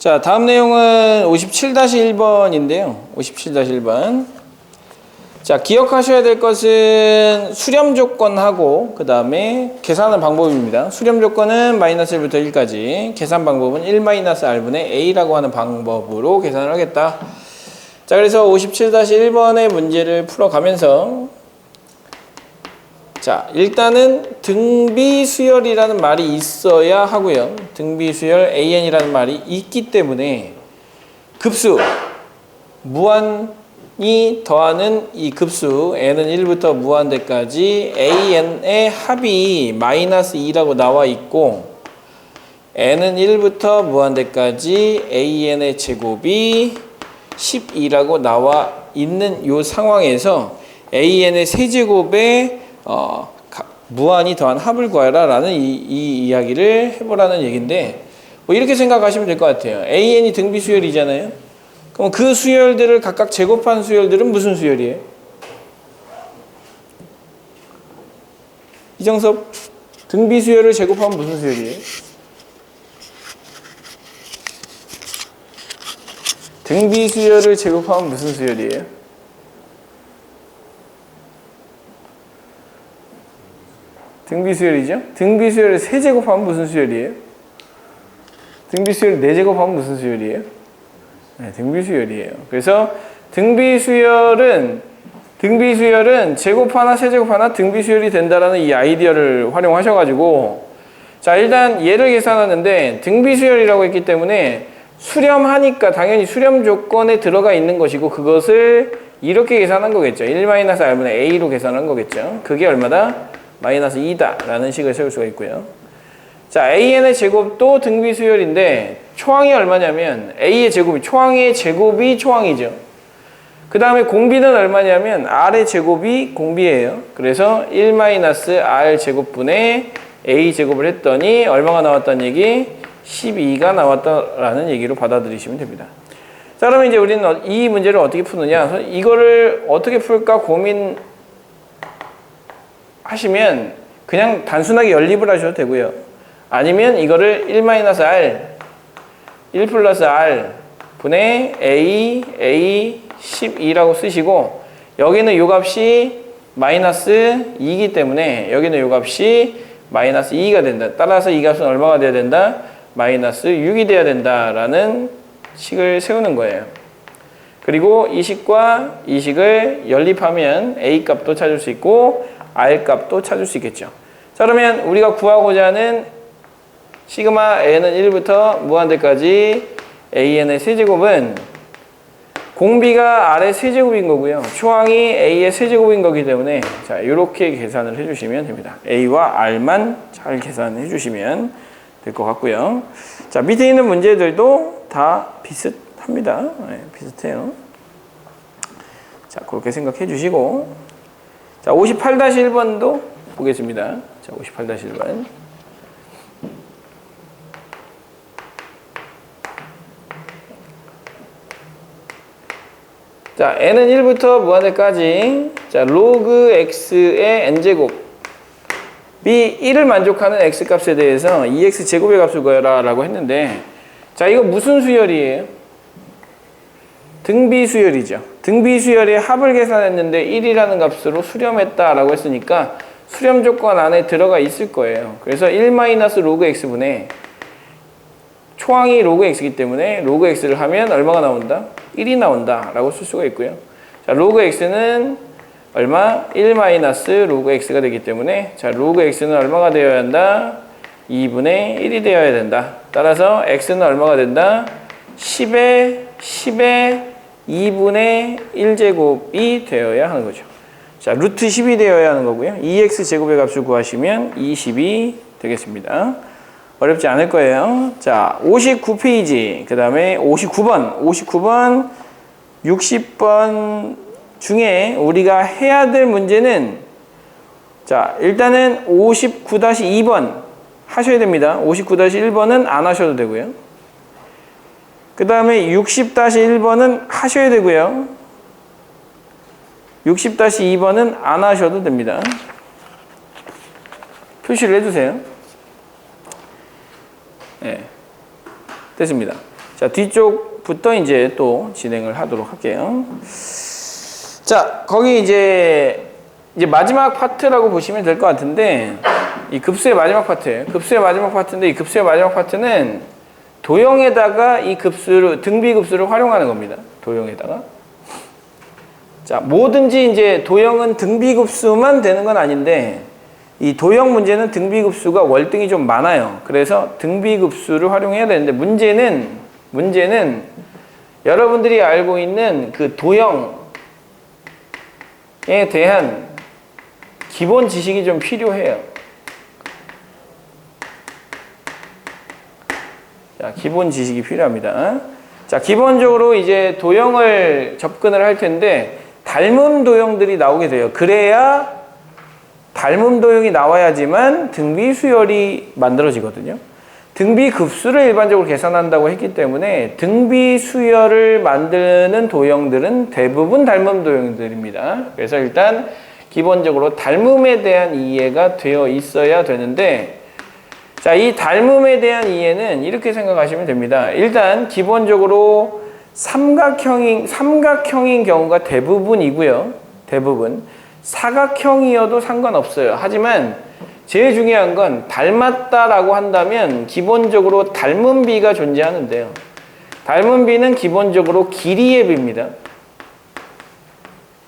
자, 다음 내용은 57-1번인데요. 57-1번. 자, 기억하셔야 될 것은 수렴 조건하고 그 다음에 계산하는 방법입니다. 수렴 조건은 마이너스 1부터 1까지, 계산 방법은 1-r분의 a라고 하는 방법으로 계산을 하겠다. 자, 그래서 57-1번의 문제를 풀어가면서 자, 일단은 등비수열이라는 말이 있어야 하고요. 등비수열 an이라는 말이 있기 때문에 급수, 무한이 더하는 이 급수 n은 1부터 무한대까지 an의 합이 마이너스 2라고 나와 있고 n은 1부터 무한대까지 an의 제곱이 12라고 나와 있는 이 상황에서 an의 세제곱에 무한이 더한 합을 구하라 라는 이 이야기를 해보라는 얘기인데, 뭐 이렇게 생각하시면 될 것 같아요. an이 등비수열이잖아요. 그럼 그 수열들을 각각 제곱한 수열들은 무슨 수열이에요? 이정섭, 등비수열을 제곱하면 무슨 수열이에요? 등비수열을 제곱하면 무슨 수열이에요? 등비수열이죠? 등비수열을 3제곱하면 무슨 수열이에요? 등비수열을 4제곱하면 무슨 수열이에요? 네, 등비수열이에요. 그래서 등비수열은 제곱 하나, 세제곱 하나 등비수열이 된다라는 이 아이디어를 활용하셔가지고, 자, 일단 얘를 계산하는데 등비수열이라고 했기 때문에 수렴하니까 당연히 수렴 조건에 들어가 있는 것이고, 그것을 이렇게 계산한 거겠죠. 1-r분의 a로 계산한 거겠죠. 그게 얼마다? 마이너스 2다 라는 식을 세울 수가 있고요. 자, an의 제곱도 등비수열인데 초항이 얼마냐면 a의 제곱이, 초항의 제곱이 초항이죠. 그 다음에 공비는 얼마냐면 r의 제곱이 공비예요. 그래서 1-r 제곱분의 a 제곱을 했더니 얼마가 나왔다는 얘기? 12가 나왔다라는 얘기로 받아들이시면 됩니다. 자, 그러면 이제 우리는 이 문제를 어떻게 푸느냐, 이거를 어떻게 풀까 고민 하시면 그냥 단순하게 연립을 하셔도 되고요. 아니면 이거를 1-r, 1 플러스 r 분의 a 12라고 쓰시고, 여기는 요 값이 마이너스 2이기 때문에 여기는 요 값이 마이너스 2가 된다. 따라서 이 값은 얼마가 돼야 된다? 마이너스 6이 돼야 된다라는 식을 세우는 거예요. 그리고 이 식과 이 식을 연립하면 a 값도 찾을 수 있고 r 값도 찾을 수 있겠죠. 자, 그러면 우리가 구하고자 하는 시그마 n은 1부터 무한대까지 an의 세제곱은 공비가 r의 세제곱인 거고요. 초항이 a의 세제곱인 거기 때문에 자, 이렇게 계산을 해주시면 됩니다. a와 r만 잘 계산해 주시면 될 것 같고요. 자, 밑에 있는 문제들도 다 비슷합니다. 네, 비슷해요. 자, 그렇게 생각해 주시고, 자, 58-1번도 보겠습니다. 자, 58-1번. 자, n은 1부터 무한대까지, 자, 로그 x의 n제곱이 1을 만족하는 x값에 대해서 2x제곱의 값을 구해라 라고 했는데, 자, 이거 무슨 수열이에요? 등비수열이죠. 등비수열의 합을 계산했는데 1이라는 값으로 수렴했다라고 했으니까 수렴 조건 안에 들어가 있을 거예요. 그래서 1-로그 x분의 초항이 로그 x이기 때문에 로그 x를 하면 얼마가 나온다? 1이 나온다 라고 쓸 수가 있고요. 자, 로그 x는 얼마? 1-로그 x가 되기 때문에 자, 로그 x는 얼마가 되어야 한다? 2분의 1이 되어야 된다. 따라서 x는 얼마가 된다? 10의 2분의 1제곱이 되어야 하는 거죠. 자, 루트 10이 되어야 하는 거고요. 2x제곱의 값을 구하시면 20이 되겠습니다. 어렵지 않을 거예요. 자, 59페이지, 그 다음에 59번, 60번 중에 우리가 해야 될 문제는, 자, 일단은 59-2번 하셔야 됩니다. 59-1번은 안 하셔도 되고요. 그 다음에 60-1번은 하셔야 되고요. 60-2번은 안 하셔도 됩니다. 표시를 해주세요. 네, 됐습니다. 자, 뒤쪽부터 이제 또 진행을 하도록 할게요. 자, 거기 이제 마지막 파트라고 보시면 될 것 같은데, 이 급수의 마지막 파트예요. 급수의 마지막 파트인데, 이 급수의 마지막 파트는 도형에다가 이 급수를, 등비급수를 활용하는 겁니다. 도형에다가. 자, 뭐든지 이제 도형은 등비급수만 되는 건 아닌데, 이 도형 문제는 등비급수가 월등히 좀 많아요. 그래서 등비급수를 활용해야 되는데, 문제는 여러분들이 알고 있는 그 도형에 대한 기본 지식이 좀 필요해요. 자, 기본 지식이 필요합니다. 자, 기본적으로 이제 도형을 접근을 할 텐데, 닮음 도형들이 나오게 돼요. 그래야 닮음 도형이 나와야지만 등비 수열이 만들어지거든요. 등비 급수를 일반적으로 계산한다고 했기 때문에 등비 수열을 만드는 도형들은 대부분 닮음 도형들입니다. 그래서 일단 기본적으로 닮음에 대한 이해가 되어 있어야 되는데, 자, 이 닮음에 대한 이해는 이렇게 생각하시면 됩니다. 일단 기본적으로 삼각형인 경우가 대부분이고요. 대부분. 사각형이어도 상관없어요. 하지만 제일 중요한 건 닮았다라고 한다면 기본적으로 닮은 비가 존재하는데요. 닮은 비는 기본적으로 길이의 비입니다.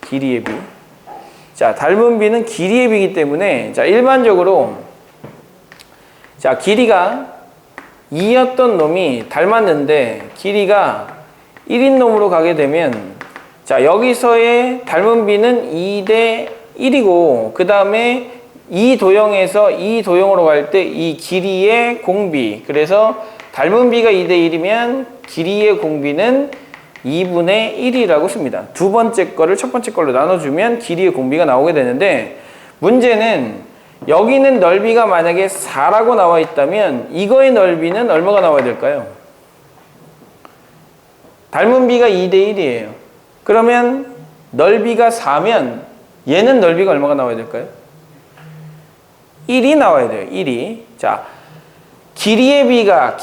길이의 비. 자, 닮은 비는 길이의 비이기 때문에, 자, 일반적으로, 자, 길이가 2였던 놈이 닮았는데 길이가 1인 놈으로 가게 되면, 자, 여기서의 닮은 비는 2대 1이고, 그 다음에 이 도형에서 이 도형으로 갈 때 이 길이의 공비, 그래서 닮은 비가 2대 1이면 길이의 공비는 2분의 1이라고 씁니다. 두 번째 거를 첫 번째 걸로 나눠주면 길이의 공비가 나오게 되는데, 문제는 여기는 넓이가 만약에 4라고 나와 있다면 이거의 넓이는 얼마가 나와야 될까요? 닮은 비가 2대 1이에요. 그러면 넓이가 4면 얘는 넓이가 얼마가 나와야 될까요? 1이 나와야 돼요. 1이. 자, 길이의 비가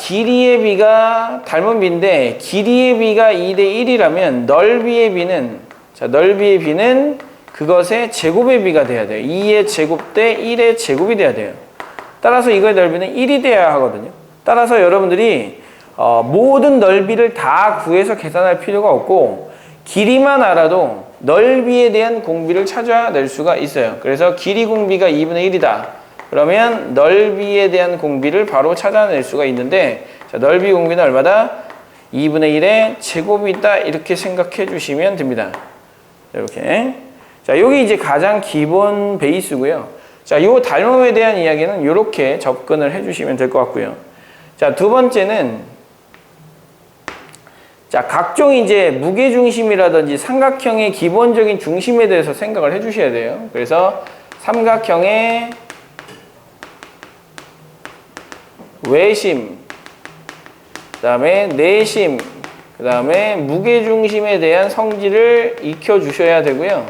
닮은 비인데 길이의 비가 2대 1이라면 넓이의 비는, 자, 넓이의 비는 그것의 제곱의 비가 돼야 돼요. 2의 제곱 대 1의 제곱이 돼야 돼요. 따라서 이거의 넓이는 1이 돼야 하거든요. 따라서 여러분들이 모든 넓이를 다 구해서 계산할 필요가 없고 길이만 알아도 넓이에 대한 공비를 찾아낼 수가 있어요. 그래서 길이 공비가 2분의 1이다. 그러면 넓이에 대한 공비를 바로 찾아낼 수가 있는데, 자, 넓이 공비는 얼마다? 2분의 1의 제곱이 있다. 이렇게 생각해 주시면 됩니다. 이렇게. 자, 여기 이제 가장 기본 베이스고요. 자, 요 닮음에 대한 이야기는 이렇게 접근을 해 주시면 될 것 같고요. 자, 두 번째는, 자, 각종 이제 무게중심이라든지 삼각형의 기본적인 중심에 대해서 생각을 해 주셔야 돼요. 그래서 삼각형의 외심, 그 다음에 내심, 그 다음에 무게중심에 대한 성질을 익혀주셔야 되고요.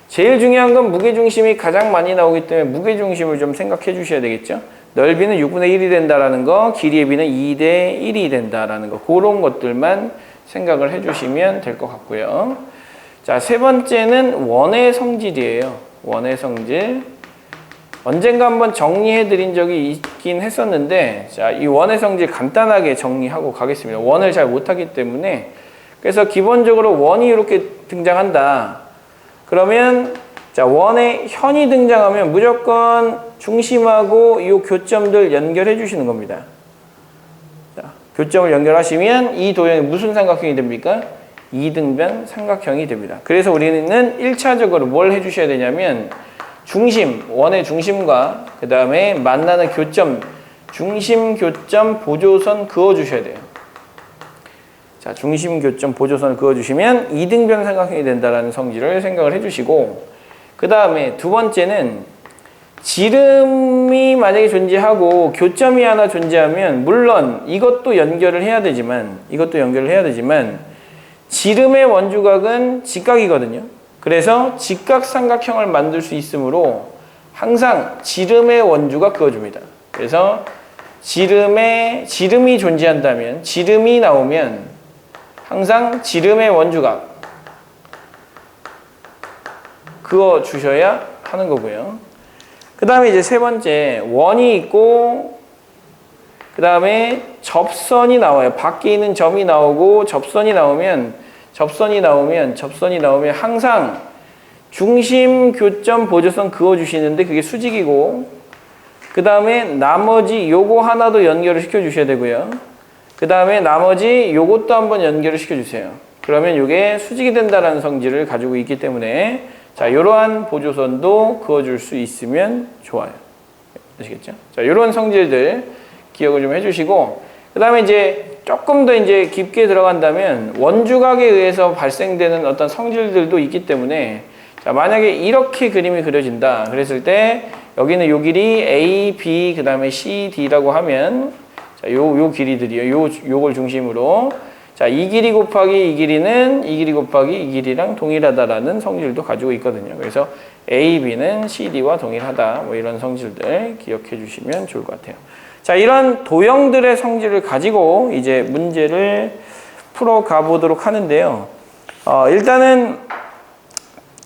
제일 중요한 건 무게중심이 가장 많이 나오기 때문에 무게중심을 좀 생각해 주셔야 되겠죠. 넓이는 6분의 1이 된다라는 거, 길이의 비는 2대 1이 된다라는 거, 그런 것들만 생각을 해 주시면 될 것 같고요. 자, 세 번째는 원의 성질이에요. 원의 성질. 언젠가 한번 정리해 드린 적이 있긴 했었는데, 자, 이 원의 성질 간단하게 정리하고 가겠습니다. 원을 잘 못하기 때문에. 그래서 기본적으로 원이 이렇게 등장한다. 그러면, 자, 원의 현이 등장하면 무조건 중심하고 이 교점들 연결해 주시는 겁니다. 자, 교점을 연결하시면 이 도형이 무슨 삼각형이 됩니까? 이등변 삼각형이 됩니다. 그래서 우리는 1차적으로 뭘 해주셔야 되냐면, 중심, 원의 중심과 그 다음에 만나는 교점, 중심 교점 보조선 그어주셔야 돼요. 자, 중심 교점 보조선을 그어주시면 이등변 삼각형이 된다는 성질을 생각을 해주시고, 그 다음에 두 번째는 지름이 만약에 존재하고 교점이 하나 존재하면 물론 이것도 연결을 해야 되지만 지름의 원주각은 직각이거든요. 그래서 직각삼각형을 만들 수 있으므로 항상 지름의 원주각 그어줍니다. 그래서 지름이 존재한다면, 지름이 나오면 항상 지름의 원주각 그거 주셔야 하는 거고요. 그 다음에 이제 세 번째, 원이 있고 그 다음에 접선이 나와요. 밖에 있는 점이 나오고 접선이 나오면 항상 중심, 교점, 보조선 그어주시는데 그게 수직이고, 그 다음에 나머지 요거 하나도 연결을 시켜주셔야 되고요. 그 다음에 나머지 요것도 한번 연결을 시켜주세요. 그러면 요게 수직이 된다는 성질을 가지고 있기 때문에 자, 이러한 보조선도 그어줄 수 있으면 좋아요. 아시겠죠? 자, 이런 성질들 기억을 좀 해주시고, 그 다음에 이제 조금 더 이제 깊게 들어간다면 원주각에 의해서 발생되는 어떤 성질들도 있기 때문에, 자, 만약에 이렇게 그림이 그려진다 그랬을 때 여기는 요 길이 A, B, 그 다음에 C, D라고 하면, 자, 요 길이들이요. 요걸 중심으로. 자, 이 길이 곱하기 이 길이는 이 길이 곱하기 이 길이랑 동일하다라는 성질도 가지고 있거든요. 그래서 A, B는 C, D와 동일하다. 뭐 이런 성질들 기억해 주시면 좋을 것 같아요. 자, 이런 도형들의 성질을 가지고 이제 문제를 풀어가 보도록 하는데요. 일단은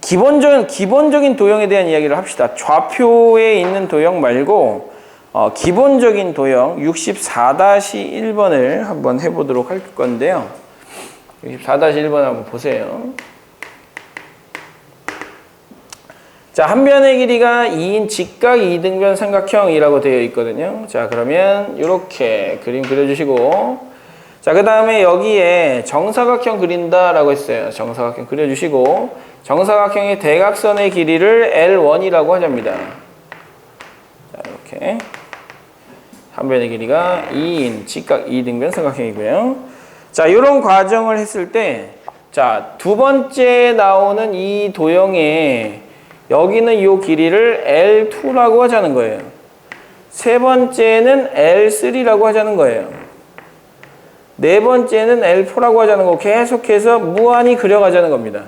기본적인 도형에 대한 이야기를 합시다. 좌표에 있는 도형 말고 기본적인 도형 64-1번을 한번 해보도록 할 건데요. 64-1번 한번 보세요. 자, 한 변의 길이가 2인 직각 2등변 삼각형이라고 되어 있거든요. 자, 그러면 이렇게 그림 그려주시고, 자, 그 다음에 여기에 정사각형 그린다라고 했어요. 정사각형 그려주시고, 정사각형의 대각선의 길이를 L1이라고 하잡니다. 자, 이렇게 한 변의 길이가 2인 직각 2등변 삼각형이고요. 자, 이런 과정을 했을 때, 자, 두 번째 나오는 이 도형에 여기는 이 길이를 L2라고 하자는 거예요. 세 번째는 L3라고 하자는 거예요. 네 번째는 L4라고 하자는 거고 계속해서 무한히 그려가자는 겁니다.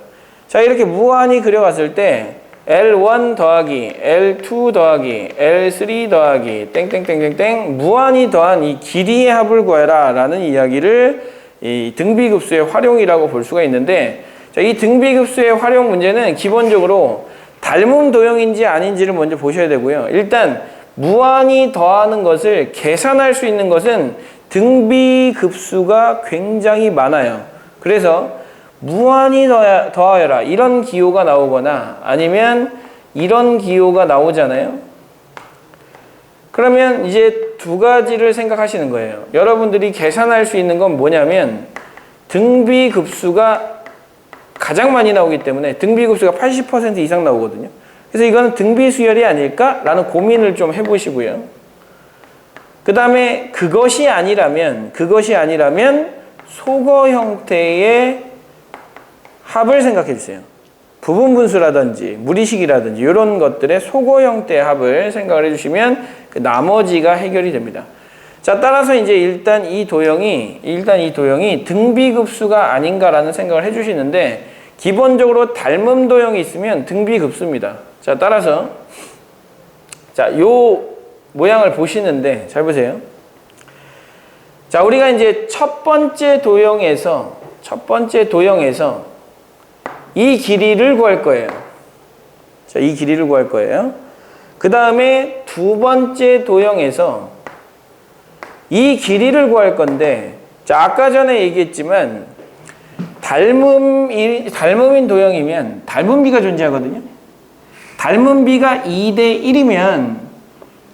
자, 이렇게 무한히 그려갔을 때 L1 더하기 L2 더하기 L3 더하기 땡땡땡땡땡 무한히 더한 이 길이의 합을 구해라 라는 이야기를 이 등비급수의 활용이라고 볼 수가 있는데, 자, 이 등비급수의 활용 문제는 기본적으로 닮은 도형인지 아닌지를 먼저 보셔야 되고요. 일단 무한히 더하는 것을 계산할 수 있는 것은 등비급수가 굉장히 많아요. 그래서 무한히 더하여라 이런 기호가 나오거나 아니면 이런 기호가 나오잖아요. 그러면 이제 두 가지를 생각하시는 거예요. 여러분들이 계산할 수 있는 건 뭐냐면 등비급수가 가장 많이 나오기 때문에 등비급수가 80% 이상 나오거든요. 그래서 이거는 등비수열이 아닐까라는 고민을 좀 해보시고요. 그 다음에 그것이 아니라면 소거 형태의 합을 생각해 주세요. 부분분수라든지 무리식이라든지 이런 것들의 소거 형태의 합을 생각을 해주시면 그 나머지가 해결이 됩니다. 자, 따라서 이제 일단 이 도형이 등비급수가 아닌가라는 생각을 해주시는데, 기본적으로 닮음 도형이 있으면 등비급수입니다. 자, 따라서 자, 요 모양을 보시는데 잘 보세요. 자, 우리가 이제 첫 번째 도형에서 이 길이를 구할 거예요. 자, 이 길이를 구할 거예요. 그 다음에 두 번째 도형에서 이 길이를 구할 건데, 자, 아까 전에 얘기했지만 닮음인 도형이면 닮음비가 존재하거든요. 닮음비가 2대 1이면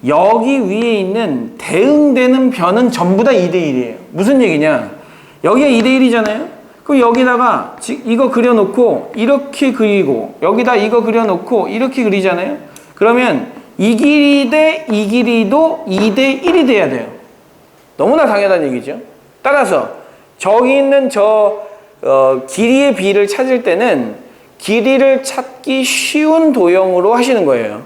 여기 위에 있는 대응되는 변은 전부 다 2대 1이에요. 무슨 얘기냐? 여기가 2대 1이잖아요. 그럼 여기다가 이거 그려놓고 이렇게 그리고 여기다 이거 그려놓고 이렇게 그리잖아요. 그러면 이 길이 대 이 길이도 2대 1이 돼야 돼요. 너무나 당연한 얘기죠. 따라서 저기 있는 길이의 비를 찾을 때는 길이를 찾기 쉬운 도형으로 하시는 거예요.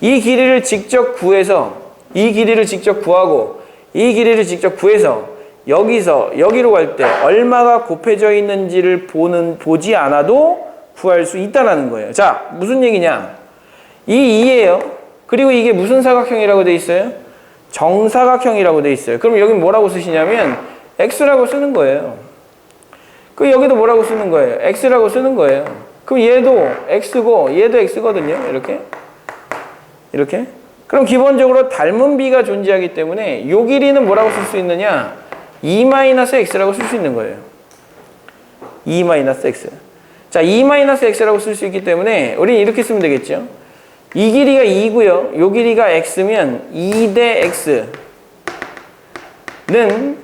이 길이를 직접 구해서 이 길이를 직접 구하고 이 길이를 직접 구해서 여기서 여기로 갈 때 얼마가 곱해져 있는지를 보지 않아도 구할 수 있다는 거예요. 자, 무슨 얘기냐? 이 2예요. 그리고 이게 무슨 사각형이라고 돼 있어요? 정사각형이라고 돼 있어요. 그럼 여기 뭐라고 쓰시냐면 x라고 쓰는 거예요. 그 여기도 뭐라고 쓰는 거예요? x라고 쓰는 거예요. 그럼 얘도 x고 얘도 x거든요. 이렇게. 그럼 기본적으로 닮은 비가 존재하기 때문에 요 길이는 뭐라고 쓸 수 있느냐? 2-x라고 쓸 수 있는 거예요. 2-x. 자, 2-x라고 쓸 수 있기 때문에 우리는 이렇게 쓰면 되겠죠. 이 길이가 2고요. 요 길이가 x면 2대 x는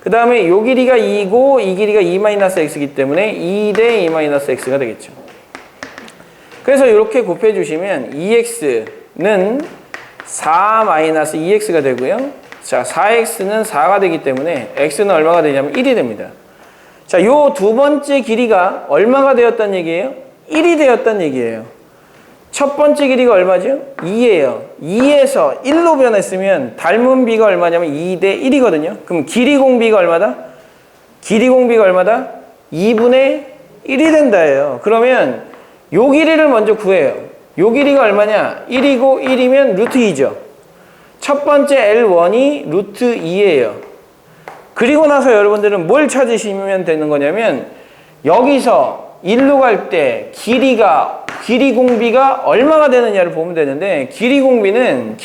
그 다음에 요 길이가 2고 이 길이가 2-x이기 때문에 2대 2-x가 되겠죠. 그래서 이렇게 곱해주시면 2x는 4-2x가 되고요. 자, 4x는 4가 되기 때문에 x는 얼마가 되냐면 1이 됩니다. 자, 요 두 번째 길이가 얼마가 되었다는 얘기예요? 1이 되었다는 얘기예요. 첫 번째 길이가 얼마죠? 2예요. 2에서 1로 변했으면 닮은 비가 얼마냐면 2대 1이거든요. 그럼 길이 공비가 얼마다? 길이 공비가 얼마다? 2분의 1이 된다예요. 그러면 요 길이를 먼저 구해요. 요 길이가 얼마냐? 1이고 1이면 루트 2죠. 첫 번째 L1이 루트 2예요. 그리고 나서 여러분들은 뭘 찾으시면 되는 거냐면 여기서 1로 갈 때 길이 공비가 얼마가 되느냐를 보면 되는데 길이 공비는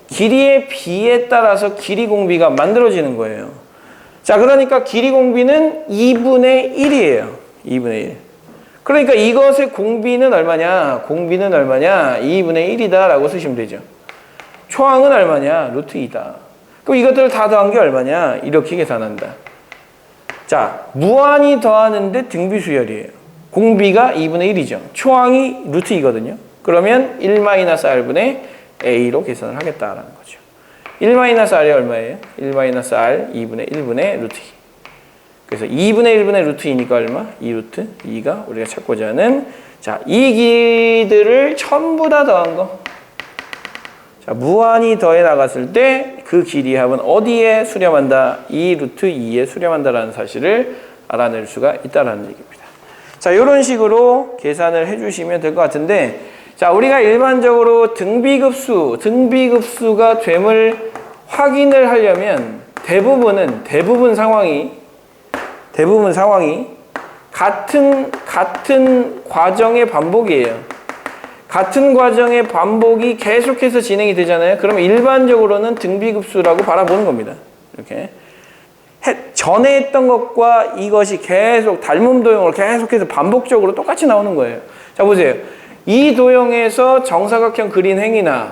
길이의 비에 따라서 길이 공비가 만들어지는 거예요. 자, 그러니까 길이 공비는 2분의 1이에요. 2분의 1. 그러니까 이것의 공비는 얼마냐? 2분의 1이다 라고 쓰시면 되죠. 초항은 얼마냐? 루트 2다. 그럼 이것들을 다 더한 게 얼마냐? 이렇게 계산한다. 자, 무한히 더하는데 등비수열이에요. 공비가 2분의 1이죠. 초항이 루트 2거든요. 그러면 1-r분의 a로 계산을 하겠다라는 거죠. 1-r이 얼마예요? 1-r 2분의 1분의 루트 2. 그래서 2분의 1분의 루트 2니까 얼마? 2루트 2가 우리가 찾고자 하는 자, 이 길이들을 전부 다 더한 거. 자, 무한히 더해 나갔을 때 그 길이의 합은 어디에 수렴한다? 2루트 2에 수렴한다라는 사실을 알아낼 수가 있다라는 얘기입니다. 자, 이런 식으로 계산을 해주시면 될 것 같은데, 자, 우리가 일반적으로 등비급수가 됨을 확인을 하려면 대부분 상황이 같은 과정의 반복이에요. 같은 과정의 반복이 계속해서 진행이 되잖아요. 그러면 일반적으로는 등비급수라고 바라보는 겁니다. 이렇게. 전에 했던 것과 이것이 계속 닮음 도형으로 계속해서 반복적으로 똑같이 나오는 거예요. 자, 보세요. 이 도형에서 정사각형 그린 행이나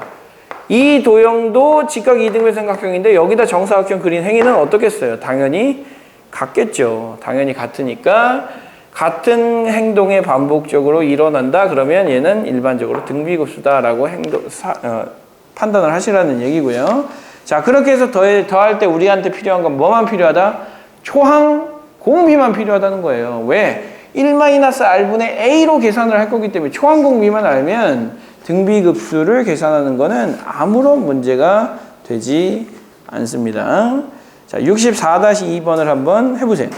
이 도형도 직각 이등변삼각형인데 여기다 정사각형 그린 행위는 어떻겠어요? 당연히 같겠죠. 당연히 같으니까 같은 행동에 반복적으로 일어난다. 그러면 얘는 일반적으로 등비급수다라고 판단을 하시라는 얘기고요. 자, 그렇게 해서 더할 때 우리한테 필요한 건 뭐만 필요하다? 초항 공비만 필요하다는 거예요. 왜? 1-r분의 a로 계산을 할 거기 때문에 초항 공비만 알면 등비급수를 계산하는 거는 아무런 문제가 되지 않습니다. 자, 64-2번을 한번 해보세요.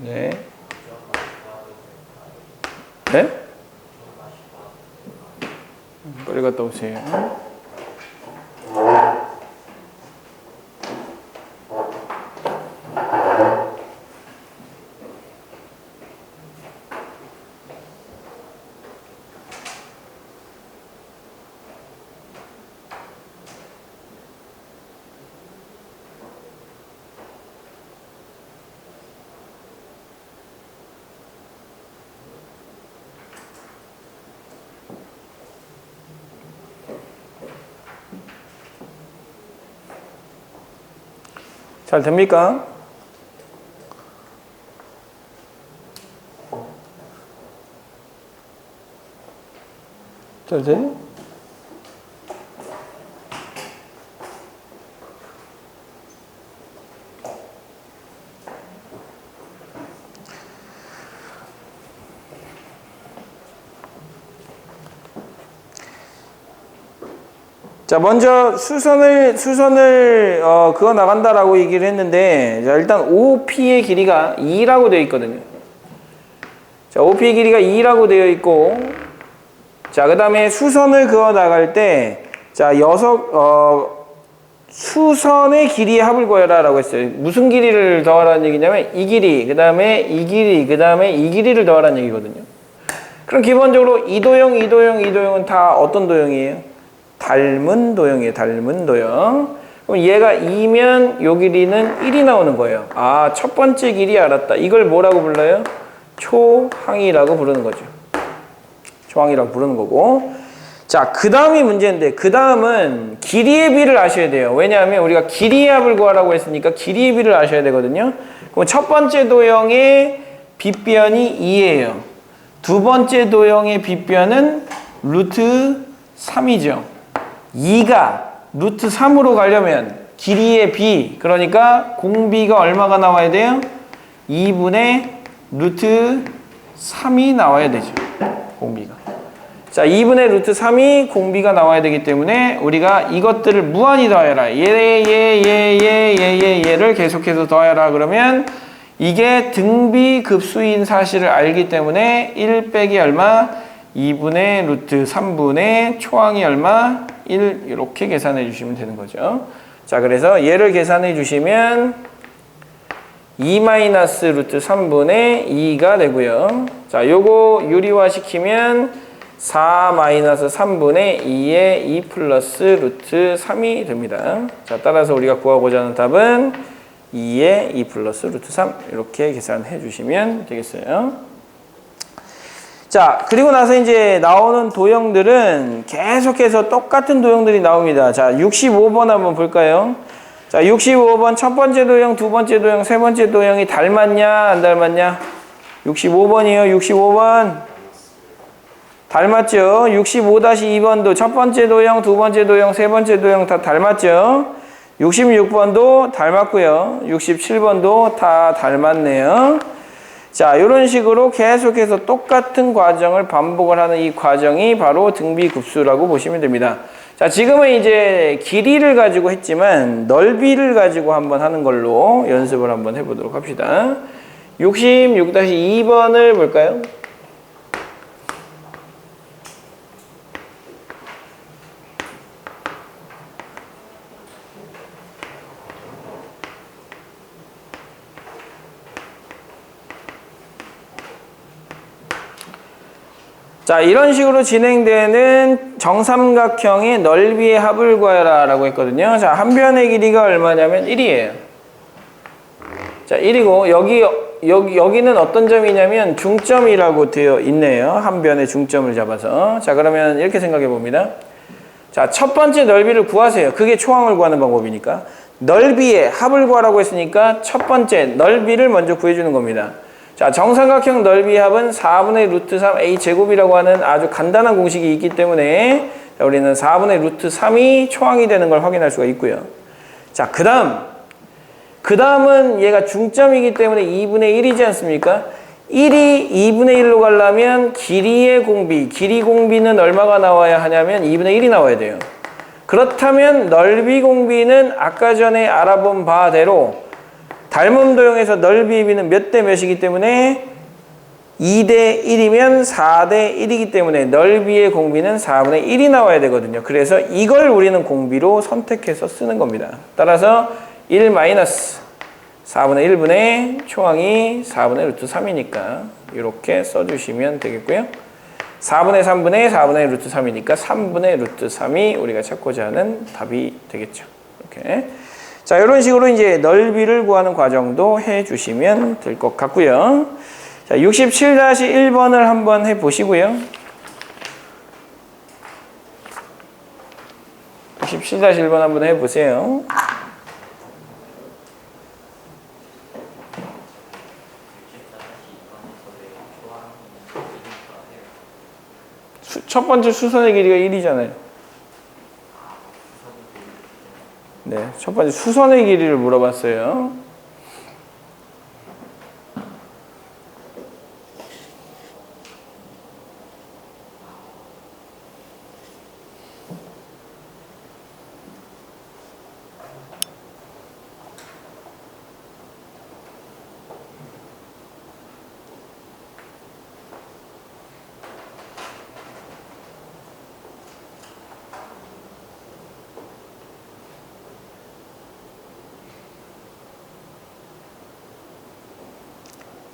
네. 네? 빨리 갔다 오세요. 잘 됩니까? 잘 돼? 자, 먼저 수선을 그어 나간다라고 얘기를 했는데, 자, 일단 OP의 길이가 2라고 되어 있거든요. 자, OP의 길이가 2라고 되어 있고, 자, 그 다음에 수선을 그어 나갈 때, 자, 수선의 길이의 합을 구해라 라고 했어요. 무슨 길이를 더하라는 얘기냐면, 이 길이, 그 다음에 이 길이, 그 다음에 이 길이를 더하라는 얘기거든요. 그럼 기본적으로 이 도형, 이 도형, 이 도형은 다 어떤 도형이에요? 닮은 도형이에요. 닮은 도형. 그럼 얘가 2면 요 길이는 1이 나오는 거예요. 아, 첫 번째 길이 알았다. 이걸 뭐라고 불러요? 초항이라고 부르는 거죠. 초항이라고 부르는 거고. 자, 그 다음이 문제인데, 그 다음은 길이의 비를 아셔야 돼요. 왜냐하면 우리가 길이의 합을 구하라고 했으니까 길이의 비를 아셔야 되거든요. 그럼 첫 번째 도형의 빗변이 2예요. 두 번째 도형의 빗변은 루트 3이죠. 2가 루트 3으로 가려면 길이의 b, 그러니까 공비가 얼마가 나와야 돼요? 2분의 루트 3이 나와야 되죠. 공비가. 자, 2분의 루트 3이 공비가 나와야 되기 때문에 우리가 이것들을 무한히 더해라. 얘를 계속해서 더해라. 그러면 이게 등비급수인 사실을 알기 때문에 1 빼기 얼마? 2분의 루트 3분의 초항이 얼마? 1 이렇게 계산해 주시면 되는 거죠. 자, 그래서 얘를 계산해 주시면 2 마이너스 루트 3분의 2가 되고요. 자, 요거 유리화 시키면 4 마이너스 3분의 2의 2 플러스 루트 3이 됩니다. 자, 따라서 우리가 구하고자 하는 답은 2의 2 플러스 루트 3 이렇게 계산해 주시면 되겠어요. 자, 그리고 나서 이제 나오는 도형들은 계속해서 똑같은 도형들이 나옵니다. 자, 65번 한번 볼까요? 자, 65번 첫 번째 도형, 두 번째 도형, 세 번째 도형이 닮았냐, 안 닮았냐? 65번이요, 65번. 닮았죠? 65-2번도 첫 번째 도형, 두 번째 도형, 세 번째 도형 다 닮았죠? 66번도 닮았고요. 67번도 다 닮았네요. 자, 이런 식으로 계속해서 똑같은 과정을 반복을 하는 이 과정이 바로 등비급수라고 보시면 됩니다. 자, 지금은 이제 길이를 가지고 했지만 넓이를 가지고 한번 하는 걸로 연습을 한번 해보도록 합시다. 66-2번을 볼까요? 자, 이런 식으로 진행되는 정삼각형의 넓이의 합을 구하라 라고 했거든요. 자, 한 변의 길이가 얼마냐면 1이에요. 자, 1이고 여기는 어떤 점이냐면 중점이라고 되어 있네요. 한 변의 중점을 잡아서. 자, 그러면 이렇게 생각해 봅니다. 자, 첫 번째 넓이를 구하세요. 그게 초항을 구하는 방법이니까. 넓이의 합을 구하라고 했으니까 첫 번째 넓이를 먼저 구해주는 겁니다. 자, 정삼각형 넓이 합은 4분의 루트 3 a 제곱이라고 하는 아주 간단한 공식이 있기 때문에 자, 우리는 4분의 루트 3이 초항이 되는 걸 확인할 수가 있고요. 자, 그 다음은 얘가 중점이기 때문에 2분의 1이지 않습니까? 1이 2분의 1로 가려면 길이의 공비, 길이 공비는 얼마가 나와야 하냐면 2분의 1이 나와야 돼요. 그렇다면 넓이 공비는 아까 전에 알아본 바대로 닮음 도형에서 넓이의 비는 몇 대 몇이기 때문에 2대 1이면 4대 1이기 때문에 넓이의 공비는 4분의 1이 나와야 되거든요. 그래서 이걸 우리는 공비로 선택해서 쓰는 겁니다. 따라서 1 마이너스 4분의 1분의 초항이 4분의 루트 3이니까 이렇게 써주시면 되겠고요. 4분의 3분의 4분의 루트 3이니까 3분의 루트 3이 우리가 찾고자 하는 답이 되겠죠. 이렇게. 자, 이런 식으로 이제 넓이를 구하는 과정도 해 주시면 될 것 같고요. 자, 67-1번을 한번 해 보시고요. 67-1번 한번 해 보세요. 첫 번째 수선의 길이가 1이잖아요. 네, 첫 번째 수선의 길이를 물어봤어요.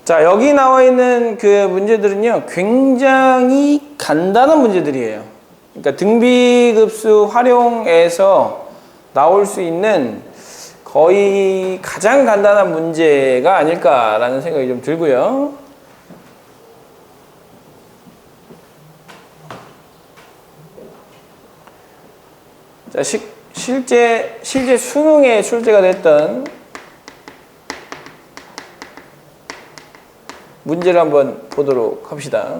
자, 여기 나와 있는 그 문제들은요, 굉장히 간단한 문제들이에요. 그러니까 등비급수 활용해서 나올 수 있는 거의 가장 간단한 문제가 아닐까라는 생각이 좀 들고요. 자, 실제 수능에 출제가 됐던 문제를 한번 보도록 합시다.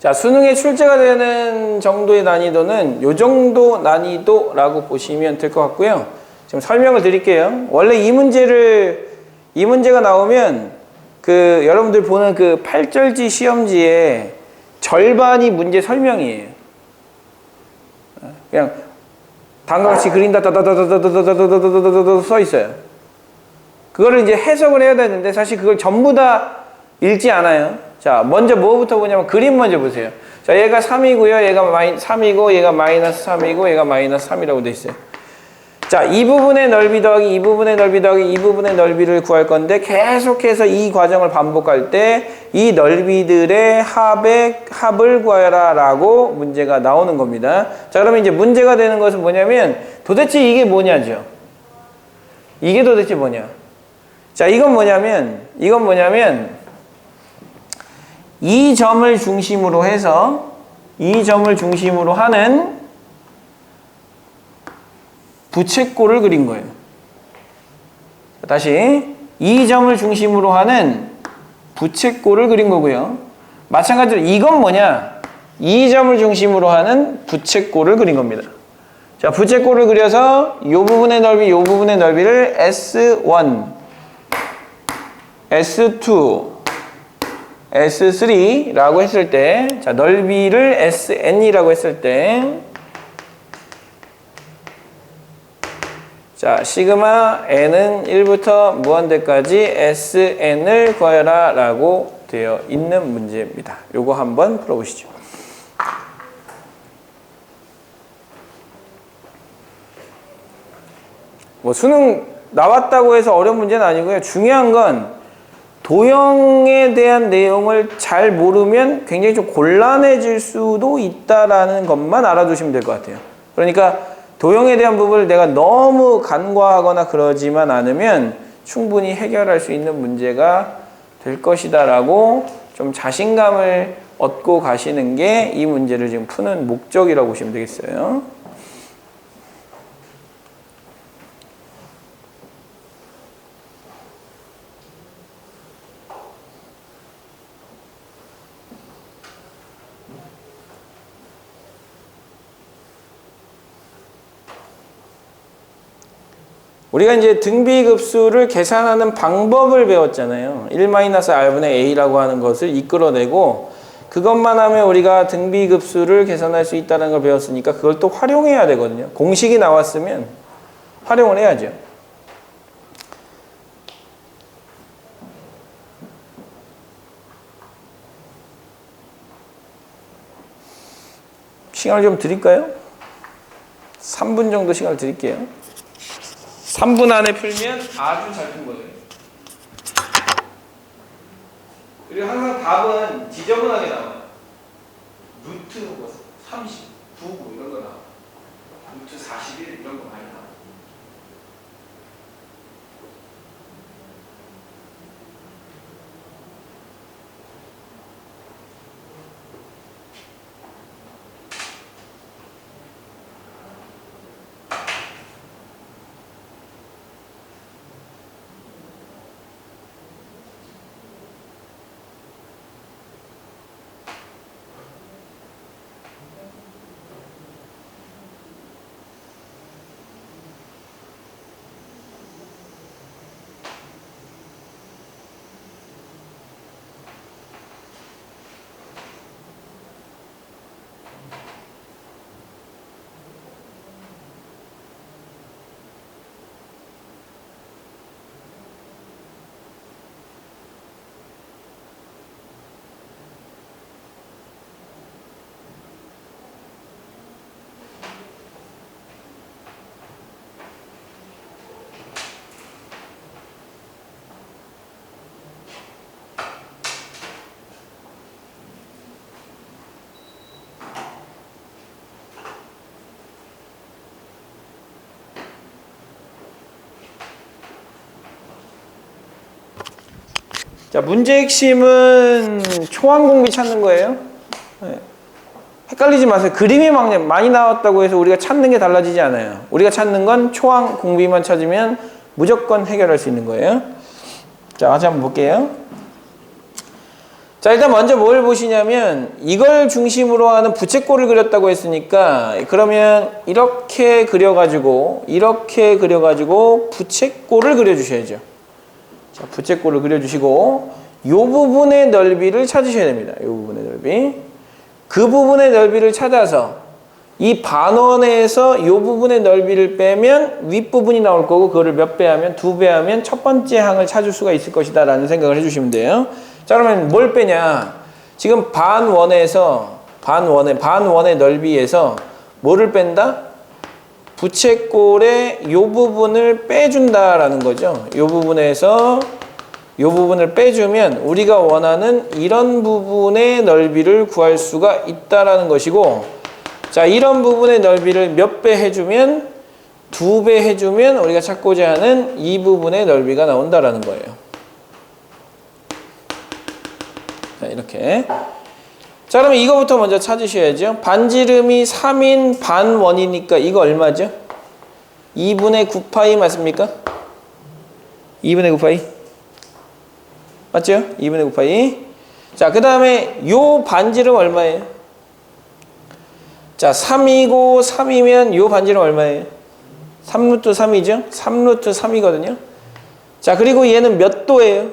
자, 수능에 출제가 되는 정도의 난이도는 요 정도 난이도라고 보시면 될 것 같고요. 지금 설명을 드릴게요. 원래 이 문제가 나오면 그 여러분들 보는 그 8절지 시험지에 절반이 문제 설명이에요. 그냥 다음과 같이 그린다 다다다다다다다다다다다다 써 있어요. 그거를 이제 해석을 해야 되는데 사실 그걸 전부 다 읽지 않아요. 자, 먼저 뭐부터 보냐면 그림 먼저 보세요. 자, 얘가 3이고요. 얘가 3이고 얘가 마이너스 3이고 얘가 마이너스 3이라고 돼 있어요. 자, 이 부분의 넓이 더하기 이 부분의 넓이 더하기 이 부분의 넓이를 구할 건데 계속해서 이 과정을 반복할 때 이 넓이들의 합을 구하라 라고 문제가 나오는 겁니다. 자, 그러면 이제 문제가 되는 것은 뭐냐면 도대체 이게 뭐냐죠. 이게 도대체 뭐냐. 자, 이건 뭐냐면 이 점을 중심으로 해서 이 점을 중심으로 하는 부채꼴을 그린 거예요. 다시 이 점을 중심으로 하는 부채꼴을 그린 거고요. 마찬가지로 이건 뭐냐? 이 점을 중심으로 하는 부채꼴을 그린 겁니다. 자, 부채꼴을 그려서 이 부분의 넓이, 이 부분의 넓이를 S1, S2, S3라고 했을 때, 자, 넓이를 SN이라고 했을 때, 자, 시그마 n은 1부터 무한대까지 sn을 구하여라 라고 되어 있는 문제입니다. 요거 한번 풀어보시죠. 뭐 수능 나왔다고 해서 어려운 문제는 아니고요. 중요한 건 도형에 대한 내용을 잘 모르면 굉장히 좀 곤란해질 수도 있다라는 것만 알아두시면 될 것 같아요. 그러니까 도형에 대한 부분을 내가 너무 간과하거나 그러지만 않으면 충분히 해결할 수 있는 문제가 될 것이다라고 좀 자신감을 얻고 가시는 게 이 문제를 지금 푸는 목적이라고 보시면 되겠어요. 우리가 이제 등비급수를 계산하는 방법을 배웠잖아요. 1-r분의 a라고 하는 것을 이끌어내고 그것만 하면 우리가 등비급수를 계산할 수 있다는 걸 배웠으니까 그걸 또 활용해야 되거든요. 공식이 나왔으면 활용을 해야죠. 시간을 좀 드릴까요? 3분 정도 시간을 드릴게요. 3분 안에 풀면 아주 잘 푼 거예요. 그리고 항상 답은 지저분하게 나와요. 루트 30, 99 이런 거 나와요. 루트 41 이런 거 많이 나와요. 자, 문제 핵심은 초항 공비 찾는 거예요. 네. 헷갈리지 마세요. 그림이 많이 나왔다고 해서 우리가 찾는 게 달라지지 않아요. 우리가 찾는 건 초항 공비만 찾으면 무조건 해결할 수 있는 거예요. 자, 같이 한번 볼게요. 자, 일단 먼저 뭘 보시냐면 이걸 중심으로 하는 부채꼴을 그렸다고 했으니까 그러면 이렇게 그려가지고 부채꼴을 그려주셔야죠. 자, 부채꼴을 그려주시고 이 부분의 넓이를 찾으셔야 됩니다. 이 부분의 넓이. 그 부분의 넓이를 찾아서 이 반원에서 이 부분의 넓이를 빼면 윗부분이 나올 거고 그거를 몇 배 하면 2배 하면 첫 번째 항을 찾을 수가 있을 것이다 라는 생각을 해주시면 돼요. 자, 그러면 뭘 빼냐? 지금 반원의 넓이에서 뭐를 뺀다? 부채꼴의 이 부분을 빼준다라는 거죠. 이 부분에서 이 부분을 빼주면 우리가 원하는 이런 부분의 넓이를 구할 수가 있다라는 것이고, 자, 이런 부분의 넓이를 몇 배 해주면 2배 해주면 우리가 찾고자 하는 이 부분의 넓이가 나온다라는 거예요. 자, 이렇게. 자, 그러면 이거부터 먼저 찾으셔야죠. 반지름이 3인 반원이니까 이거 얼마죠? 2분의 9파이 맞습니까? 2분의 9파이. 맞죠? 2분의 9파이. 자, 그 다음에 요 반지름 얼마예요? 자, 3이고 3이면 요 반지름 얼마예요? 3루트 3이죠? 3루트 3이거든요. 자, 그리고 얘는 몇 도예요?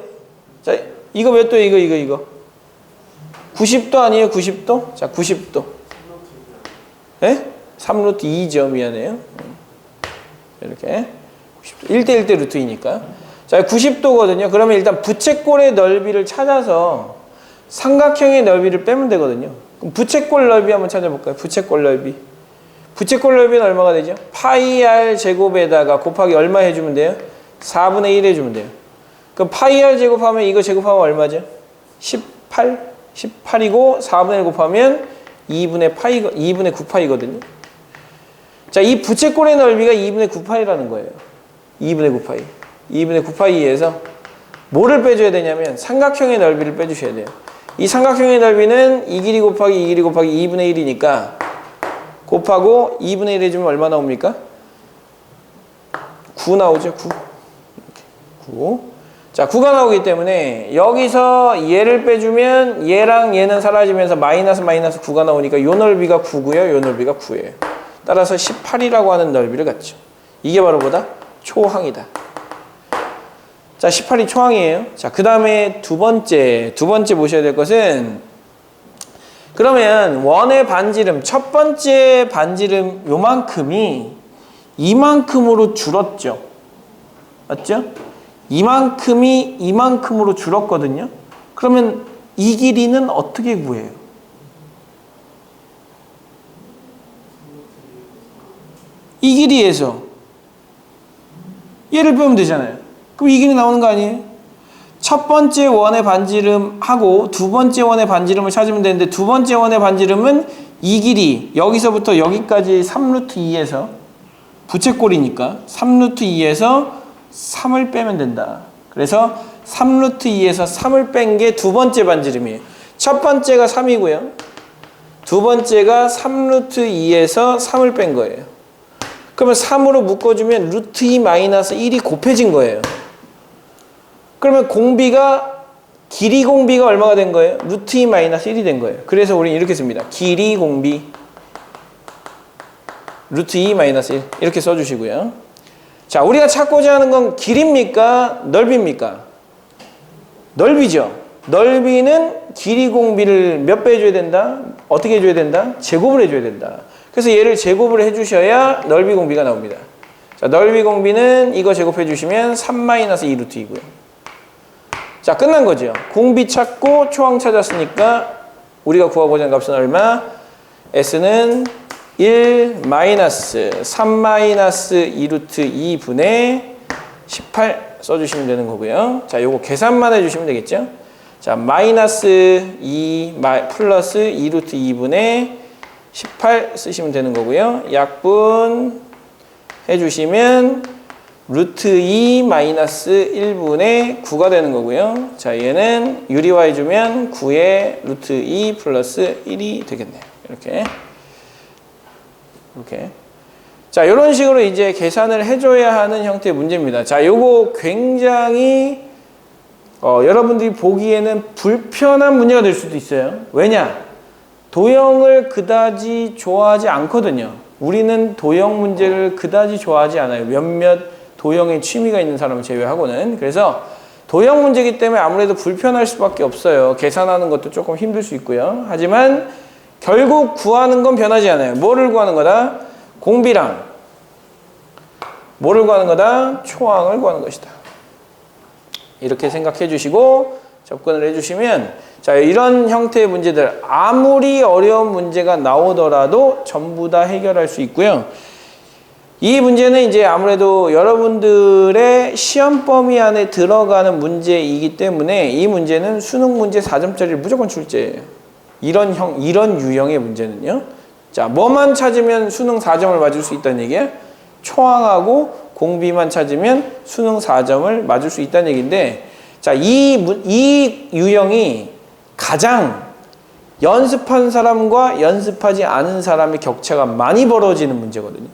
자, 이거 몇 도예요? 이거. 90도 아니에요? 90도? 자, 90도. 예? 3루트 2죠. 미안해요. 이렇게. 90도. 1대1대 루트 2니까. 자, 90도거든요. 그러면 일단 부채꼴의 넓이를 찾아서 삼각형의 넓이를 빼면 되거든요. 그럼 부채꼴 넓이 한번 찾아볼까요? 부채꼴 넓이. 부채꼴 넓이는 얼마가 되죠? 파이 r 제곱에다가 곱하기 얼마 해주면 돼요? 4분의 1 해주면 돼요. 그럼 파이 r 제곱하면 이거 제곱하면 얼마죠? 18? 18이고 4분의 1 곱하면 2분의 9파이거든요. 자, 이 부채꼴의 넓이가 2분의 9파이라는 거예요. 2분의 9파이. 2분의 9파이에서 뭐를 빼줘야 되냐면 삼각형의 넓이를 빼주셔야 돼요. 이 삼각형의 넓이는 이 길이 곱하기 이 길이 곱하기 2분의 1이니까 곱하고 2분의 1 해주면 얼마 나옵니까? 9 나오죠. 9. 9. 자, 9가 나오기 때문에 여기서 얘를 빼주면 얘랑 얘는 사라지면서 마이너스 9가 나오니까 요 넓이가 9고요. 요 넓이가 9예요. 따라서 18이라고 하는 넓이를 갖죠. 이게 바로 뭐다? 초항이다. 자, 18이 초항이에요. 자, 그 다음에 두 번째 보셔야 될 것은 그러면 원의 반지름, 첫 번째 반지름 요만큼이 이만큼으로 줄었죠. 맞죠? 이만큼이 이만큼으로 줄었거든요. 그러면 이 길이는 어떻게 구해요? 이 길이에서 얘를 빼면 되잖아요. 그럼 이 길이 나오는 거 아니에요? 첫 번째 원의 반지름하고 두 번째 원의 반지름을 찾으면 되는데 두 번째 원의 반지름은 이 길이 여기서부터 여기까지 3루트 2에서 부채꼴이니까 3루트 2에서 3을 빼면 된다. 그래서 3루트 2에서 3을 뺀 게 두 번째 반지름이에요. 첫 번째가 3이고요. 두 번째가 3루트 2에서 3을 뺀 거예요. 그러면 3으로 묶어주면 루트 2 마이너스 1이 곱해진 거예요. 그러면 길이 공비가 얼마가 된 거예요? 루트 2 마이너스 1이 된 거예요. 그래서 우리는 이렇게 씁니다. 길이 공비 루트 2 마이너스 1 이렇게 써주시고요. 자, 우리가 찾고자 하는 건 길입니까? 넓입니까? 넓이죠. 넓이는 길이 공비를 몇 배 해줘야 된다? 어떻게 해줘야 된다? 제곱을 해줘야 된다. 그래서 얘를 제곱을 해주셔야 넓이 공비가 나옵니다. 자, 넓이 공비는 이거 제곱해 주시면 3-2 루트 2고요. 자, 끝난 거죠. 공비 찾고 초항 찾았으니까 우리가 구하고자 하는 값은 얼마? S는 1 마이너스 3-2 루트 2분의 18 써주시면 되는 거고요. 자, 요거 계산만 해주시면 되겠죠. 자, 마이너스 2 플러스 2 루트 2분의 18 쓰시면 되는 거고요. 약분 해주시면 루트 2 마이너스 1분의 9가 되는 거고요. 자, 얘는 유리화해주면 9의 루트 2 플러스 1이 되겠네요. 이렇게. 자, 이런 식으로 이제 계산을 해줘야 하는 형태의 문제입니다. 자, 요거 굉장히 여러분들이 보기에는 불편한 문제가 될 수도 있어요. 왜냐? 도형을 그다지 좋아하지 않거든요. 우리는 도형 문제를 그다지 좋아하지 않아요. 몇몇 도형에 취미가 있는 사람을 제외하고는. 그래서 도형 문제이기 때문에 아무래도 불편할 수밖에 없어요. 계산하는 것도 조금 힘들 수 있고요. 하지만 결국 구하는 건 변하지 않아요. 뭐를 구하는 거다? 공비랑 뭐를 구하는 거다? 초항을 구하는 것이다. 이렇게 생각해 주시고 접근을 해 주시면, 자, 이런 형태의 문제들 아무리 어려운 문제가 나오더라도 전부 다 해결할 수 있고요. 이 문제는 이제 아무래도 여러분들의 시험 범위 안에 들어가는 문제이기 때문에 이 문제는 수능 문제 4점짜리를 무조건 출제해요. 이런 유형의 문제는요. 자, 뭐만 찾으면 수능 4점을 맞을 수 있다는 얘기야? 초항하고 공비만 찾으면 수능 4점을 맞을 수 있다는 얘기인데, 자, 이 유형이 가장 연습한 사람과 연습하지 않은 사람의 격차가 많이 벌어지는 문제거든요.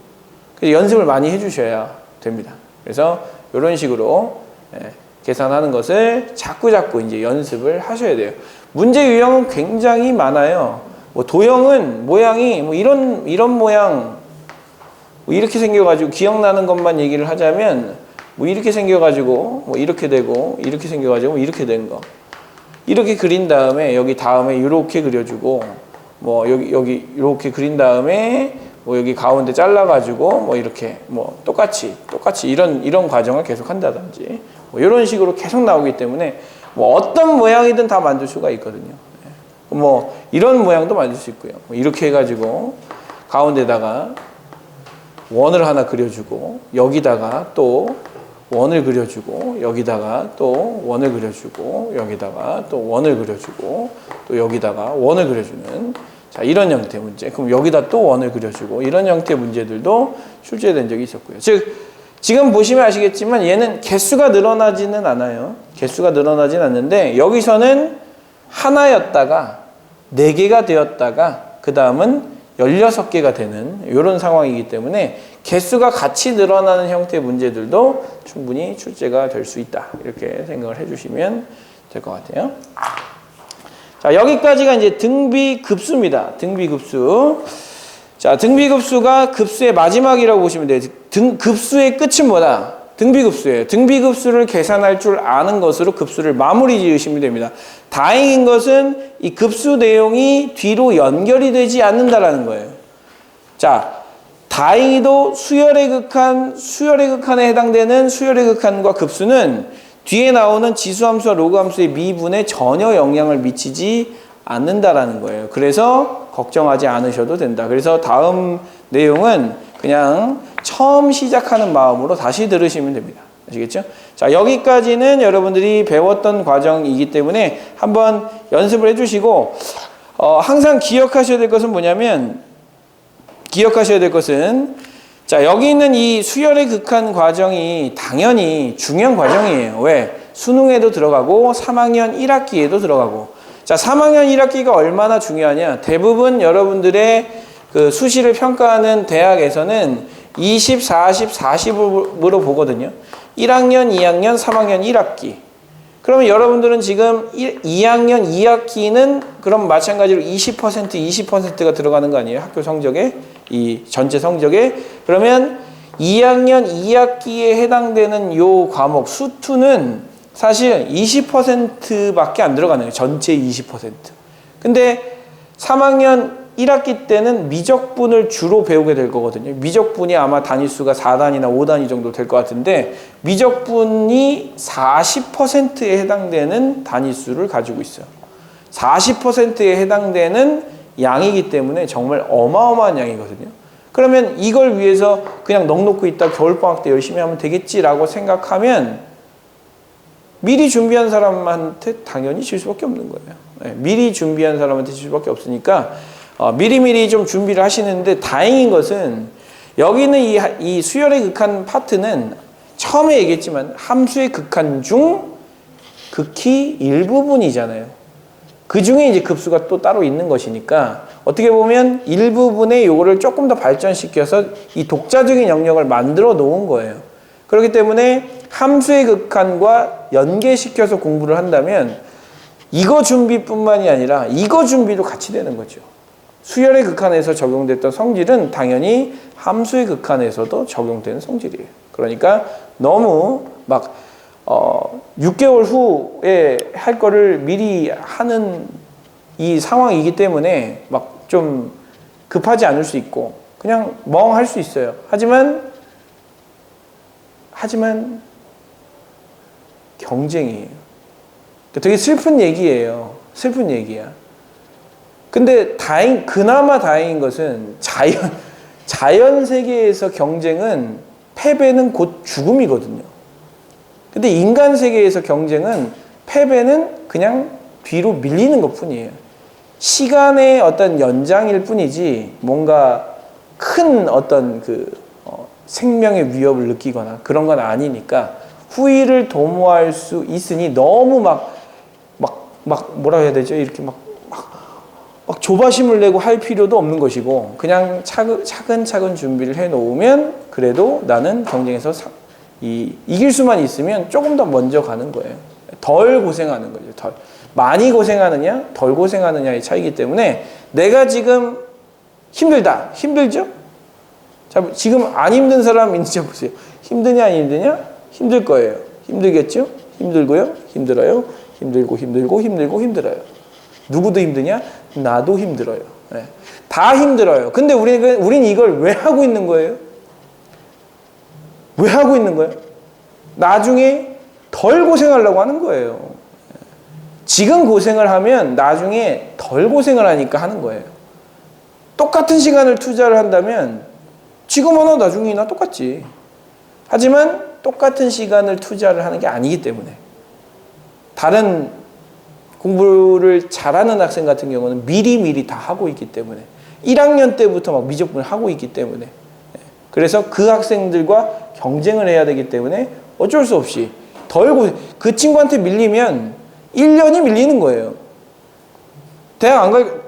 그래서 연습을 많이 해주셔야 됩니다. 그래서 이런 식으로 계산하는 것을 자꾸 이제 연습을 하셔야 돼요. 문제 유형은 굉장히 많아요. 뭐 도형은 모양이 뭐 이런 모양, 뭐 이렇게 생겨가지고 기억나는 것만 얘기를 하자면 뭐 이렇게 생겨가지고 뭐 이렇게 되고 이렇게 생겨가지고 뭐 이렇게 된 거. 이렇게 그린 다음에 여기 다음에 이렇게 그려주고 뭐 여기 이렇게 그린 다음에 뭐 여기 가운데 잘라가지고 뭐 이렇게 뭐 똑같이 이런 과정을 계속 한다든지 뭐 이런 식으로 계속 나오기 때문에 뭐 어떤 모양이든 다 만들 수가 있거든요. 뭐 이런 모양도 만들 수 있고요. 뭐 이렇게 해가지고 가운데다가 원을 하나 그려주고 여기다가 또 원을 그려주고 여기다가 또 원을 그려주고 여기다가 또 원을 그려주고 또 여기다가 원을 그려주는 자 이런 형태의 문제. 그럼 여기다 또 원을 그려주고 이런 형태의 문제들도 출제된 적이 있었고요. 즉 지금 보시면 아시겠지만 얘는 개수가 늘어나지는 않아요. 개수가 늘어나진 않는데 여기서는 하나였다가 4개가 되었다가 그 다음은 16개가 되는 이런 상황이기 때문에 개수가 같이 늘어나는 형태의 문제들도 충분히 출제가 될 수 있다. 이렇게 생각을 해주시면 될 것 같아요. 자, 여기까지가 이제 등비급수입니다. 등비급수. 자, 등비급수가 급수의 마지막이라고 보시면 돼요. 급수의 끝은 뭐다? 등비급수예요. 등비급수를 계산할 줄 아는 것으로 급수를 마무리 지으시면 됩니다. 다행인 것은 이 급수 내용이 뒤로 연결이 되지 않는다라는 거예요. 자, 다행히도 수열의 극한에 해당되는 수열의 극한과 급수는 뒤에 나오는 지수함수와 로그함수의 미분에 전혀 영향을 미치지 않는다라는 거예요. 그래서 걱정하지 않으셔도 된다. 그래서 다음 내용은 그냥 처음 시작하는 마음으로 다시 들으시면 됩니다. 아시겠죠? 자, 여기까지는 여러분들이 배웠던 과정이기 때문에 한번 연습을 해주시고 항상 기억하셔야 될 것은 뭐냐면 자, 여기 있는 이 수열의 극한 과정이 당연히 중요한 과정이에요. 왜? 수능에도 들어가고 3학년 1학기에도 들어가고 자, 3학년 1학기가 얼마나 중요하냐? 대부분 여러분들의 그 수시를 평가하는 대학에서는 20, 40, 40으로 보거든요. 1학년, 2학년, 3학년 1학기. 그러면 여러분들은 지금 2학년 2학기는 그럼 마찬가지로 20%가 들어가는 거 아니에요? 학교 성적에? 이 전체 성적에. 그러면 2학년 2학기에 해당되는 요 과목 수투는 사실 20%밖에 안 들어가는 거예요. 전체 20%. 근데 3학년 1학기 때는 미적분을 주로 배우게 될 거거든요. 미적분이 아마 단위수가 4단위나 5단위 정도 될 것 같은데 미적분이 40%에 해당되는 단위수를 가지고 있어요. 40%에 해당되는 양이기 때문에 정말 어마어마한 양이거든요. 그러면 이걸 위해서 그냥 넋놓고 있다 겨울방학 때 열심히 하면 되겠지라고 생각하면 미리 준비한 사람한테 당연히 질 수밖에 없는 거예요. 네, 미리 준비한 사람한테 질 수밖에 없으니까 미리미리 좀 준비를 하시는데 다행인 것은 여기는 이 수열의 극한 파트는 처음에 얘기했지만 함수의 극한 중 극히 일부분이잖아요. 그 중에 이제 급수가 또 따로 있는 것이니까 어떻게 보면 일부분에 요거를 조금 더 발전시켜서 이 독자적인 영역을 만들어 놓은 거예요. 그렇기 때문에 함수의 극한과 연계시켜서 공부를 한다면 이거 준비뿐만이 아니라 이거 준비도 같이 되는 거죠. 수열의 극한에서 적용됐던 성질은 당연히 함수의 극한에서도 적용되는 성질이에요. 그러니까 너무 막 6개월 후에 할 거를 미리 하는 이 상황이기 때문에 막 좀 급하지 않을 수 있고 그냥 멍할 수 있어요. 하지만 경쟁이에요. 되게 슬픈 얘기예요. 슬픈 얘기야. 근데 그나마 다행인 것은 자연 세계에서 경쟁은 패배는 곧 죽음이거든요. 근데 인간 세계에서 경쟁은 패배는 그냥 뒤로 밀리는 것 뿐이에요. 시간의 어떤 연장일 뿐이지 뭔가 큰 어떤 생명의 위협을 느끼거나 그런 건 아니니까 후위를 도모할 수 있으니 너무 막 뭐라 해야 되죠? 이렇게 막 조바심을 내고 할 필요도 없는 것이고 그냥 차근차근 준비를 해 놓으면 그래도 나는 경쟁에서 이길 수만 있으면 조금 더 먼저 가는 거예요. 덜 고생하는 거죠. 많이 고생하느냐 덜 고생하느냐의 차이기 때문에 내가 지금 힘들죠? 자, 지금 안 힘든 사람 있는지 보세요. 힘드냐 안 힘드냐? 힘들 거예요. 힘들겠죠? 힘들고요. 힘들어요. 힘들고 힘들어요. 누구도 힘드냐? 나도 힘들어요. 네. 다 힘들어요. 근데 우린 이걸 왜 하고 있는 거예요? 왜 하고 있는 거예요? 나중에 덜 고생하려고 하는 거예요. 지금 고생을 하면 나중에 덜 고생을 하니까 하는 거예요. 똑같은 시간을 투자를 한다면 지금 하나 나중이나 똑같지. 하지만 똑같은 시간을 투자를 하는 게 아니기 때문에 다른 공부를 잘하는 학생 같은 경우는 미리미리 다 하고 있기 때문에 1학년 때부터 막 미적분을 하고 있기 때문에 그래서 그 학생들과 경쟁을 해야 되기 때문에 어쩔 수 없이 그 친구한테 밀리면 1년이 밀리는 거예요. 대학 안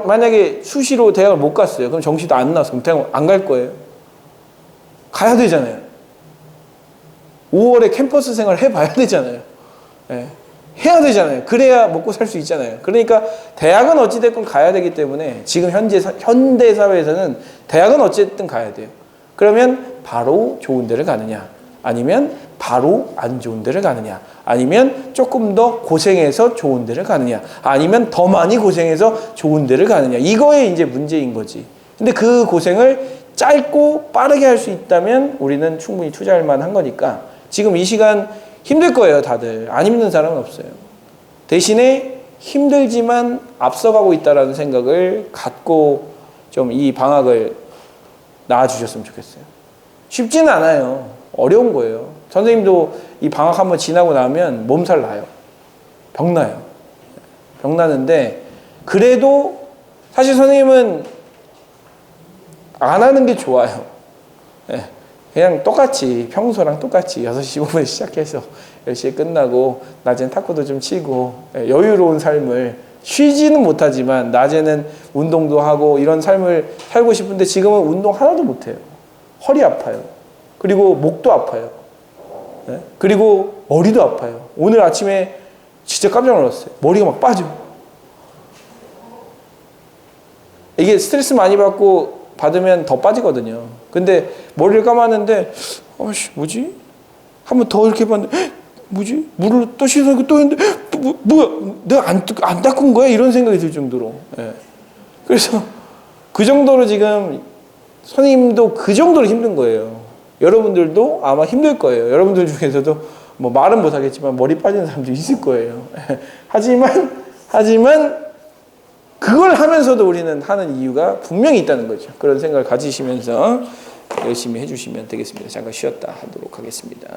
만약에 수시로 대학을 못 갔어요. 그럼 정시도 안 나왔어. 그럼 대학 안 갈 거예요. 가야 되잖아요. 5월에 캠퍼스 생활 해봐야 되잖아요. 네. 해야 되잖아요. 그래야 먹고 살 수 있잖아요. 그러니까 대학은 어찌됐건 가야 되기 때문에 지금 현대 사회에서는 대학은 어쨌든 가야 돼요. 그러면 바로 좋은 데를 가느냐, 아니면 바로 안 좋은 데를 가느냐, 아니면 조금 더 고생해서 좋은 데를 가느냐, 아니면 더 많이 고생해서 좋은 데를 가느냐, 이거에 이제 문제인 거지. 근데 그 고생을 짧고 빠르게 할 수 있다면 우리는 충분히 투자할 만한 거니까 지금 이 시간 힘들 거예요, 다들. 안 힘든 사람은 없어요. 대신에 힘들지만 앞서가고 있다는 생각을 갖고 좀 이 방학을 나아주셨으면 좋겠어요. 쉽지는 않아요. 어려운 거예요. 선생님도 이 방학 한번 지나고 나면 몸살 나요. 병나요. 병나는데 그래도 사실 선생님은 안 하는 게 좋아요. 네. 그냥 똑같이 평소랑 똑같이 6시 15분에 시작해서 10시에 끝나고 낮엔 탁구도 좀 치고 여유로운 삶을 쉬지는 못하지만 낮에는 운동도 하고 이런 삶을 살고 싶은데 지금은 운동 하나도 못해요. 허리 아파요. 그리고 목도 아파요. 네? 그리고 머리도 아파요. 오늘 아침에 진짜 깜짝 놀랐어요. 머리가 막 빠져. 이게 스트레스 많이 받으면 더 빠지거든요. 근데 머리를 감았는데 뭐지? 한번 더 이렇게 봤는데 뭐지? 물을 또 씻어서 또 했는데 뭐야? 내가 안 닦은 거야? 이런 생각이 들 정도로. 예. 그래서 그 정도로 지금 선생님도 그 정도로 힘든 거예요. 여러분들도 아마 힘들 거예요. 여러분들 중에서도 뭐 말은 못하겠지만 머리 빠지는 사람도 있을 거예요. 하지만 그걸 하면서도 우리는 하는 이유가 분명히 있다는 거죠. 그런 생각을 가지시면서 열심히 해주시면 되겠습니다. 잠깐 쉬었다 하도록 하겠습니다.